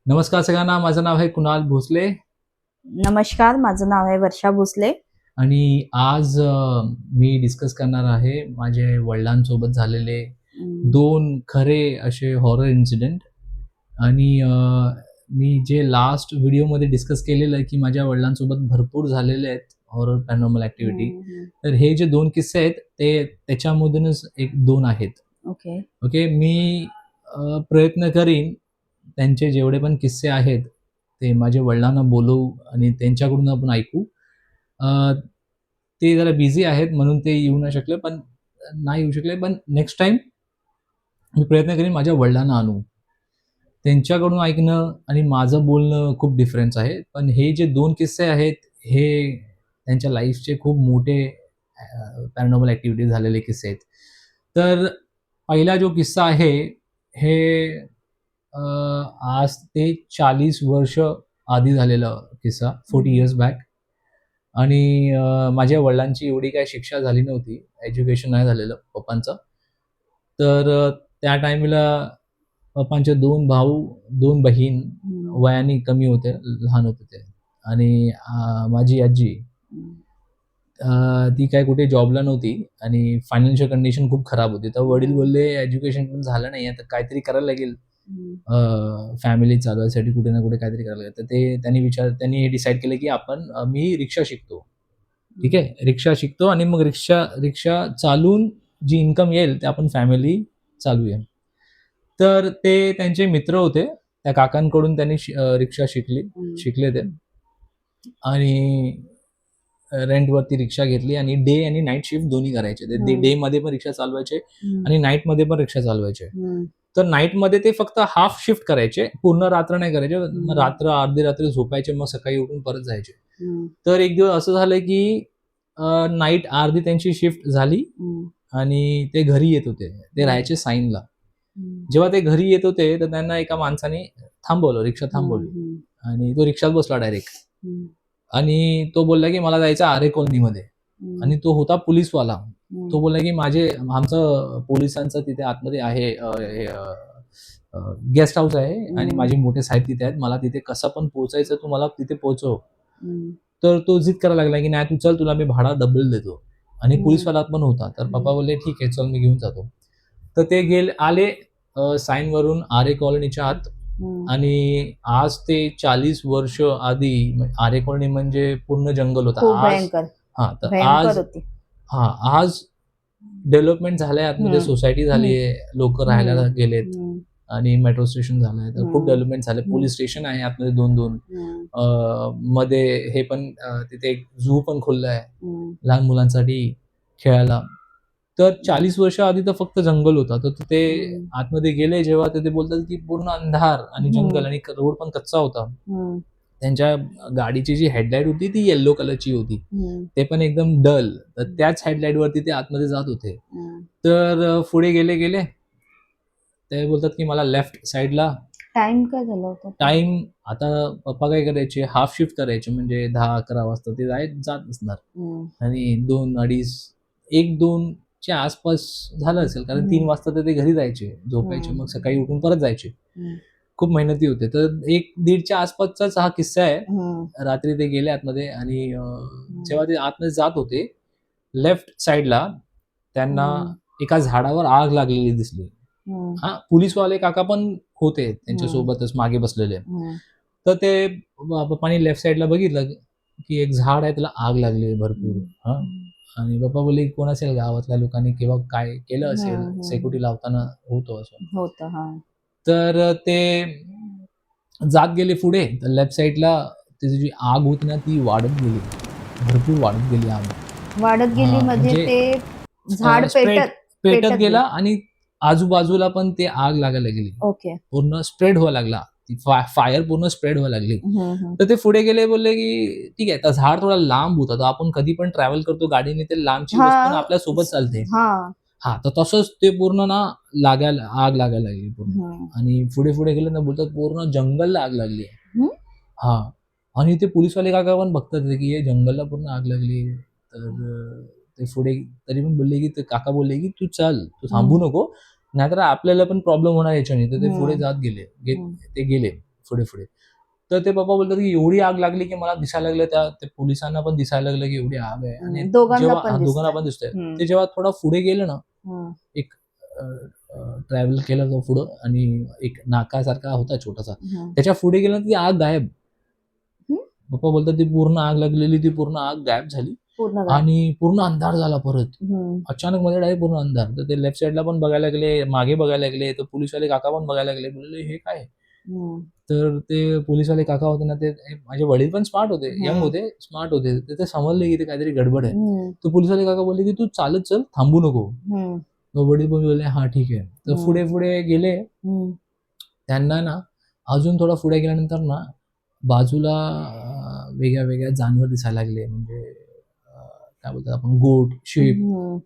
नमस्कार सगळ्यांना. माझं नाव आहे कुणाल भोसले नमस्कार, माझं नाव आहे वर्षा भोसले. आणि आज मी डिस्कस करणार आहे माझे वडिलांसोबत झालेले हं, दोन खरे असे हॉरर इन्सिडेंट. आणि मी जे लास्ट व्हिडिओमध्ये डिस्कस केलेलं आहे की माझ्या वडिलांसोबत भरपूर झालेले आहेत हॉरर पॅरानॉर्मल ॲक्टिव्हिटी. हं, हं. तर हे जे दोन किस्से आहेत ते त्याच्यामधूनच एक दोन आहेत. ओके. ओके. मी प्रयत्न करीन त्यांचे जेवढे पण किस्से आहेत ते माझ्या वडिलांना बोलवू आणि त्यांच्याकडून आपण ऐकू. अ, ते जरा बिझी आहेत म्हणून ते येऊ नाही शकले, पण नाही येऊ शकले. पण नेक्स्ट टाईम मी प्रयत्न करीन माझ्या वडिलांना आणू. त्यांच्याकडून ऐकणं आणि माझं बोलणं खूप डिफरन्स आहे. पण हे जे दोन किस्से आहेत, हे त्यांच्या लाईफचे खूप मोठे पॅरानॉर्मल ॲक्टिव्हिटी झालेले किस्से आहेत. तर पहिला जो किस्सा आहे, हे अ, आज ते 40 वर्ष आधी झालेला किस्सा, 40 इयर्स बॅक. आणि माझ्या वडिलांची एवढी काही शिक्षा झाली नव्हती. एज्युकेशन नाही झालेलं पप्पांचं. तर त्या टाईमला पप्पांचे 2 भाऊ, 2 बहीण हं, वयाने कमी होते, लहान होते ते. आणि माझी आजी हं, ती काही कुठे जॉबला नव्हती आणि फायनान्शियल कंडिशन खूप खराब होती. तर वडील हं, बोलले, "एज्युकेशन पण झालं नाही आहे, तर काहीतरी करायला लागेल. हं, फॅमिली चालवायसाठी कुठे ना कुठे काहीतरी करायला लागेल." तर ते त्यांनी हे डिसाईड केलं, की मी रिक्षा शिकतो. ठीक हं. आहे. रिक्षा शिकतो आणि मग रिक्षा रिक्षा चालवून जी इन्कम येईल, ते आपण फॅमिली चालवूया. तर ते त्यांचे मित्र होते. त्या काकांकडून त्यांनी रिक्षा हं, शिकले ते. आणि रेंटवरती रिक्षा घेतली आणि डे आणि नाईट शिफ्ट दोन्ही करायचे. ते हं, डेमध्ये पण रिक्षा चालवायचे हं, आणि नाईटमध्ये पण रिक्षा चालवायचे. हं, तर नाईटमध्ये ते फक्त हाल्फ शिफ्ट करायचे. पूर्ण रात्र नाही करायचे. मग हं, रात्र, अर्धी रात्री झोपायचे, मग सकाळी उठून परत जायचे. हं, तर एक दिवस असं झालं, की नाईट अर्धी त्यांची शिफ्ट झाली हं, आणि ते घरी येत होते. ते हं, राहायचे साईनला. हं, जेव्हा ते घरी येत होते, तर त्यांना एका माणसाने थांबवलं, रिक्षा हं, थांबवली हं, आणि तो रिक्षात बसला डायरेक्ट. हं, आणि तो बोलला, की मला जायचं आरे कॉलनीमध्ये. हं, आणि तो होता पोलिसवाला. हं, तो बोलला, की आमचं पोलिसांचं तिथे आतमध्ये आहे, गेस्ट हाऊस आहे आणि हं, माझे मोठे साहेब तिथे आहेत. मला तिथे कसं पण पोहोचायचं, तू मला तिथे पोहोचव. हं, तर तो जिद करायला लागला, की "नाही तू चल, तुला मी भाडा डबल देतो." आणि हं, पोलिसवाला पण होता. तर पप्पा हं, बोलले, "ठीक आहे, चल मी घेऊन जातो." तर ते आले साईनवरून आरे कॉलनीच्या आत. हं. आणि आज ते 40 वर्ष आधी आरे कॉलनी म्हणजे पूर्ण जंगल होता. खूप भयंकर, हां, तर भयंकर होती. आज डेव्हलपमेंट झालंय, आतमध्ये हं, सोसायटी झाली हं, आहे, लोकं राहायला हं, गेलेत हं, आणि मेट्रो स्टेशन झालंय. तर खूप हं, डेव्हलपमेंट झालंय. हं, पोलिस स्टेशन आहे आतमध्ये 2-2. हं, अ, मध्ये हे पण तिथे एक झू पण खुललाय हं, लहान मुलांसाठी खेळायला. तर 40 वर्ष आधी तर फक्त जंगल होता. तर ते हं, आतमध्ये गेले जेव्हा, तर ते बोलतात, की पूर्ण अंधार आणि हं, जंगल आणि रोड पण कच्चा होता. हं, त्यांच्या गाडीची जी हेडलाईट होती ती येलो कलरची होती. हं, ते पण एकदम डल. तर हं, त्याच हेडलाईटवरती ते आतमध्ये जात होते. हं. तर पुढे गेले. ते बोलतात, की मला लेफ्ट साइडला टाईम काय झाला होता तो? टाईम. आता पप्पा काय करायचे, हाल्फ शिफ्ट करायचे म्हणजे 10-11 वाजता ते जात असणार. हं, आणि 2, 2:30, 1-2 च्या आसपास झालं हं, असेल. कारण 3 हं, वाजता तर ते घरी जायचे, झोपायचे. हं, मग सकाळी उठून परत जायचे. हं, खूप मेहनती होते. तर 1-1:30च्या आसपासचाच हा किस्सा आहे. हं, रात्री ते गेले आतमध्ये आणि हं, जेव्हा ते आतमध्ये जात होते, लेफ्ट साइडला त्यांना हं, एका झाडावर आग लागलेली दिसली. हं, हां, पोलिसवाले काका पण होते हं, त्यांच्यासोबतच मागे बसलेले. हं, तर ते पप्पांनी लेफ्ट साइडला बघितलं, की एक झाड आहे त्याला आग लागली आहे भरपूर. हं, हां. हं, आणि पप्पा बोलले, "कोण असेल गावातल्या लोकांनी किंवा काय केलं असेल, हं, हं. सिक्युरिटी लावताना होतं असं." होतं. हां. तर ते जात गेले पुढे, तर लेफ्ट साइडला त्याची जी आग होती ना, ती वाढत गेली. भरपूर वाढत गेली आग. वाढत गेली हां, म्हणजे म्हणजे ते झाड स्प्रेड पेटत पेटत गेला गेलं. आणि आजूबाजूला पण ते आग लागायला गेली. ओके. पूर्ण स्प्रेड व्हायला लागला. ती फायर पूर्ण स्प्रेड व्हायला लागली. हं, हं. तर ते पुढे गेले, बोलले, की "ठीक आहे, तर झाड थोडा लांब होता, तर आपण कधी पण ट्रॅव्हल करतो गाडीने, ते लांबची वस्तू ना हां. आपल्यासोबत चालते." हां. हां, तर तसंच ते पूर्ण ना आग लागायला लागली पूर्ण. हं. आणि पुढे गेले ना, बोलतात पूर्ण जंगलला आग लागली आहे. हं? हां. आणि ते पोलिसवाले काका पण बघतात आहे, की हे जंगलला पूर्ण आग लागली आहे. तर ते पुढे तरी पण बोलले, की ते काका बोलले, की "तू चल, तू थांबू हं, नको. नाहीतर आपल्याला पण प्रॉब्लेम होणार याच्याने." तर ते पुढे हं, जात गेले. हं, ते गेले. पुढे पुढे. तर ते पप्पा बोलतात की एवढी आग लागली की मला दिसायला लागलं, त्या पोलिसांना पण दिसायला लागलं की एवढी आग आहे. आणि दोघांना जेव्हा पण दोघांना दिसतंय. पण दिसतंय. हम्म. ते जेव्हा थोडा पुढे गेले ना, हम्म. एक ट्रॅव्हल केलं तो पुढं आणि एक नाकासारखा होता छोटासा, हम्म. त्याच्या पुढे गेलं ती आग गायब. हम्म? पप्पा बोलतात ती पूर्ण आग लागलेली, ती पूर्ण आग गायब झाली पूर्ण गायब. आणि पूर्ण अंधार झाला परत. हम्म. अचानक मध्ये डायरेक्ट पूर्ण अंधार. तर ते लेफ्ट साईडला पण बघायला लागले, मागे बघायला लागले, तर पोलिसवाले काका पण बघायला लागले. बोलले हे काय? हम्म. तर ते पोलिसवाले काका होते ना, ते माझे वडील पण स्मार्ट होते, यंग हम्म. होते, स्मार्ट होते. तर ते समजले की ते काहीतरी गडबड आहे. हम्म. तर पोलिसवाले काका बोलले की तू चालत चल, थांबू नको. हम्म. तर वडील पण बोलले हा ठीक आहे. तर हम्म. पुढे पुढे गेले. हम्म. त्यांना ना अजून थोडा पुढे गेल्यानंतर ना बाजूला वेगळ्या वेगळ्या जानवर दिसायला लागले. म्हणजे काय बोलतात आपण, गोट, शेप, हम्म.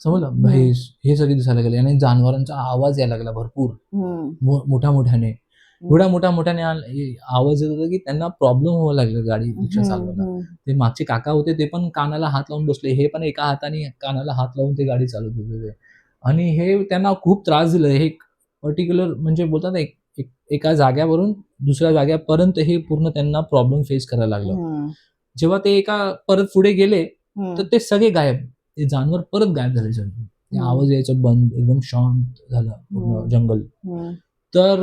समजलं, हम्म. म्हैस, हे सगळे दिसायला लागले आणि जनावरांचा आवाज यायला लागला भरपूर, हम्म. मोठ्या मोठ्याने. एवढ्या मोठ्या मोठ्याने आवाज येत होता की त्यांना प्रॉब्लेम व्हायला लागला गाडी रिक्षा चालवायला. हम्म. ते मागचे काका होते ते पण कानाला हात लावून बसले, हे पण एका हाताने कानाला हात लावून ते गाडी चालवत होते ते. आणि हे त्यांना खूप त्रास दिला. हे पर्टिक्युलर म्हणजे बोलतात ना, एका जाग्यावरून दुसऱ्या जाग्यापर्यंत हे पूर्ण त्यांना प्रॉब्लेम फेस करायला लागलं. हम्म. जेव्हा ते परत पुढे गेले तर हम्म. ते सगळे गायब. ते जानवर परत गायब झाले सगळे. ते हम्म. आवाज यायचं बंद, एकदम शांत झालं पूर्ण जंगल. हम्म. तर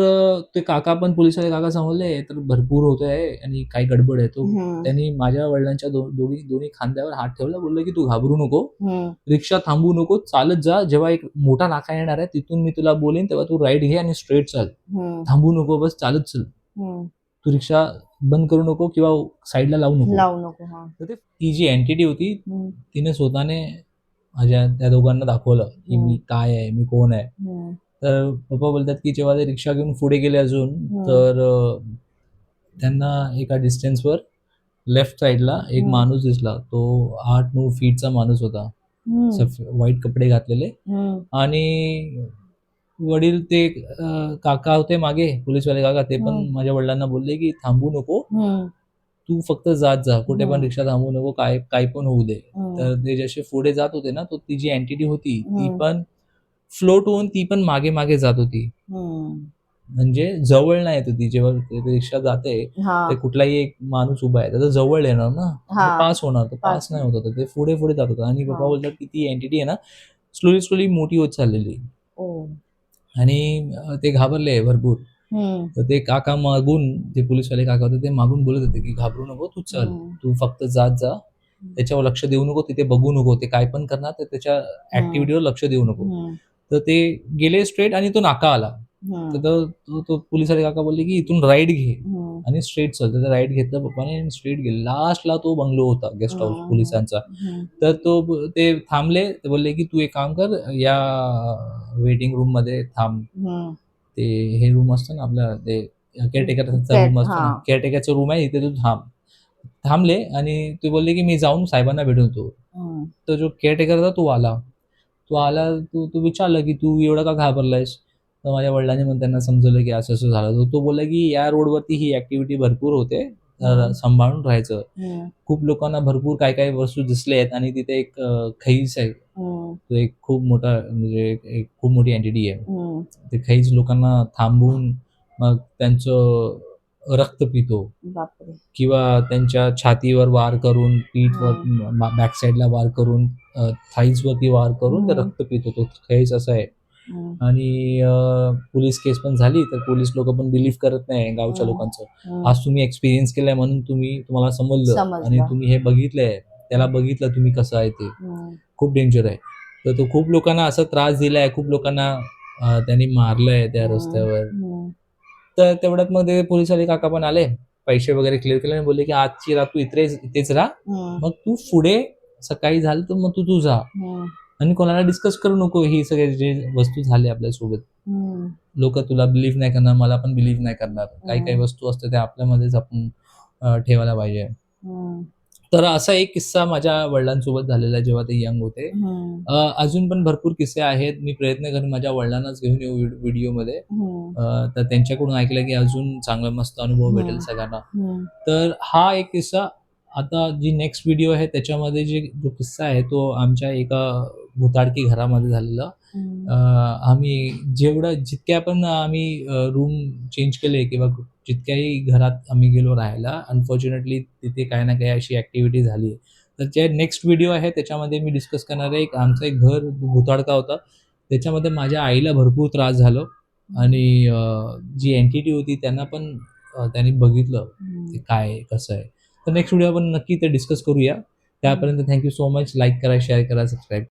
ते काका पण, पोलिसवाले काका समजले तर भरपूर होत आहे आणि काही गडबड आहे. तो हम्म. त्यांनी माझ्या वडिलांच्या दोन्ही खांद्यावर हात ठेवला, बोलले की तू घाबरू नको, हम्म. रिक्षा थांबवू नको, चालत जा. जेव्हा एक मोठा नाका येणार आहे तिथून मी तुला बोलेन तेव्हा तू राईट घे आणि स्ट्रेट चाल. हम्म. थांबू नको, बस चालत चल. हम्म. तू रिक्षा बंद करू नको किंवा साईडला लावू नको. लावू नको. हा. तर ती जी एंटिटी होती हम्म. तिने स्वतःने माझ्या त्या दोघांना दाखवलं की मी काय आहे, मी कोण आहे. हम्म. तर पप्पा बोलतात की जेव्हा ते रिक्षा घेऊन पुढे गेले अजून, तर त्यांना एका डिस्टन्सवर लेफ्ट साईडला एक माणूस दिसला. तो 8-9 फीटचा माणूस होता, व्हाईट कपडे घातलेले. हम्म. आणि वडील ते काका होते मागे, पोलिसवाले काका, ते पण माझ्या वडिलांना बोलले की थांबू नको, तू फक्त जात जा, कुठे पण रिक्षा थांबू नको, काय पण होऊ दे. तर ते जसे पुढे जात होते ना, तो ती जी एंटिटी होती ती पण फ्लोट होऊन ती पण मागे मागे जात होती. म्हणजे जवळ नाही येत होती. जेव्हा रिक्षा जाते ते कुठलाही एक माणूस उभा आहे त्याचा जवळ येणार ना, पास होणार, तर पास नाही होत होतं, ते पुढे पुढे जात होतं. आणि पप्पा बोलतात की ती एंटिटी आहे ना स्लोली स्लोली मोठी होत चाललेली. आणि ते घाबरले भरपूर. तर ते काका मागून, ते पोलिसवाले काका होते ते मागून बोलत होते की घाबरू नको, तू चल, तू फक्त जात जा, त्याच्यावर लक्ष देऊ नको, तिथे बघू नको, ते काय पण करणार तर त्याच्या ऍक्टिव्हिटीवर लक्ष देऊ नको. तर ते गेले स्ट्रेट आणि तो नाका आला. तर तो पोलिसवाले काका बोलले की इथून राईट घे आणि स्ट्रेट चल. तर राईट घेतलं पप्पाने आणि स्ट्रेट गेले. लास्टला तो बंगलो होता, गेस्ट हाऊस पोलिसांचा. तर ते थांबले. ते बोलले की तू एक काम कर, या वेटिंग रूम मध्ये थांब. ते हे रूम असतं ना आपल्या, ते केअरटेकरचा रूम असतो ना, केअरटेकरचा रूम आहे, इथे तू थांब. थांबले आणि ते बोलले की मी जाऊन साहेबांना भेटून येतो. तर जो केअरटेकर होता तो आला. तू विचारलं की तू एवढं का घाबरलायस. तर माझ्या वडिलांनी मग त्यांना समजवलं की असं असं झालं. तो बोलला की या रोडवरती ही ऍक्टिव्हिटी भरपूर होते, सांभाळून राहायचं. खूप लोकांना भरपूर काय काय वस्तू दिसले आहेत आणि तिथे एक खैस आहे, तो एक खूप मोठा, म्हणजे एक खूप मोठी एंटिटी आहे. ते खैस लोकांना थांबवून मग त्यांचं रक्त पितो किंवा त्यांच्या छातीवर वार करून, पीठवर, बॅक साईडला वार करून, थाईज वरती वार करून ते रक्त पितो. तो खैस असा आहे. आणि पोलीस केस पण झाली तर पोलीस लोक पण बिलीव्ह करत नाही गावच्या लोकांचं. आज तुम्ही एक्सपिरियन्स केलाय म्हणून तुम्हाला समजलं आणि तुम्ही हे बघितलंय, त्याला बघितलं तुम्ही कसं आहे ते, खूप डेंजर आहे. तर तो खूप लोकांना असा त्रास दिलाय, खूप लोकांना त्यांनी मारलंय त्या रस्त्यावर. तर तेवढ्यात मग ते पोलिसवाले काका पण आले, पैसे वगैरे क्लिअर केले आणि बोलले की आजची रात तू इथेच राहा, मग तू पुढे सकाळी झालं तर मग तू जा आणि कोणाला डिस्कस करू नको ही सगळे जे वस्तू झाले आपल्यासोबत. लोक तुला बिलीव्ह नाही करणार, मला पण बिलीव्ह नाही करणार. काही काही वस्तू असतात त्या आपल्यामध्येच आपण ठेवायला पाहिजे. तर असा एक किस्सा माझ्या वडिलांसोबत झालेला आहे जेव्हा ते यंग होते. अजून पण भरपूर किस्से आहेत. मी प्रयत्न करेन माझ्या वडिलांनाच घेऊन येऊ व्हिडिओमध्ये, तर त्यांच्याकडून ऐकलं की अजून चांगला मस्त अनुभव भेटेल सगळ्यांना. तर हा एक किस्सा. आता जी नेक्स्ट व्हिडिओ आहे त्याच्यामध्ये जो किस्सा आहे तो आमच्या एका भुताडकी घरामध्ये झालेलं. आम्ही जितक्या पण आम्ही रूम चेंज केले किंवा जितक्याही घरात आम्ही गेलो राहायला, अनफॉर्च्युनेटली तिथे काही ना काही अशी ॲक्टिव्हिटी झाली आहे. तर जे नेक्स्ट व्हिडिओ आहे त्याच्यामध्ये मी डिस्कस करणार आहे. आमचं एक घर भुताडका होता. त्याच्यामध्ये माझ्या आईला भरपूर त्रास झाला आणि जी एंटिटी होती त्यांना पण त्यांनी बघितलं ते काय आहे, कसं आहे. तर नेक्स्ट व्हिडिओ आपण नक्की ते डिस्कस करूया. त्यापर्यंत thank you so much. Like करा, शेअर करा, सबस्क्राईब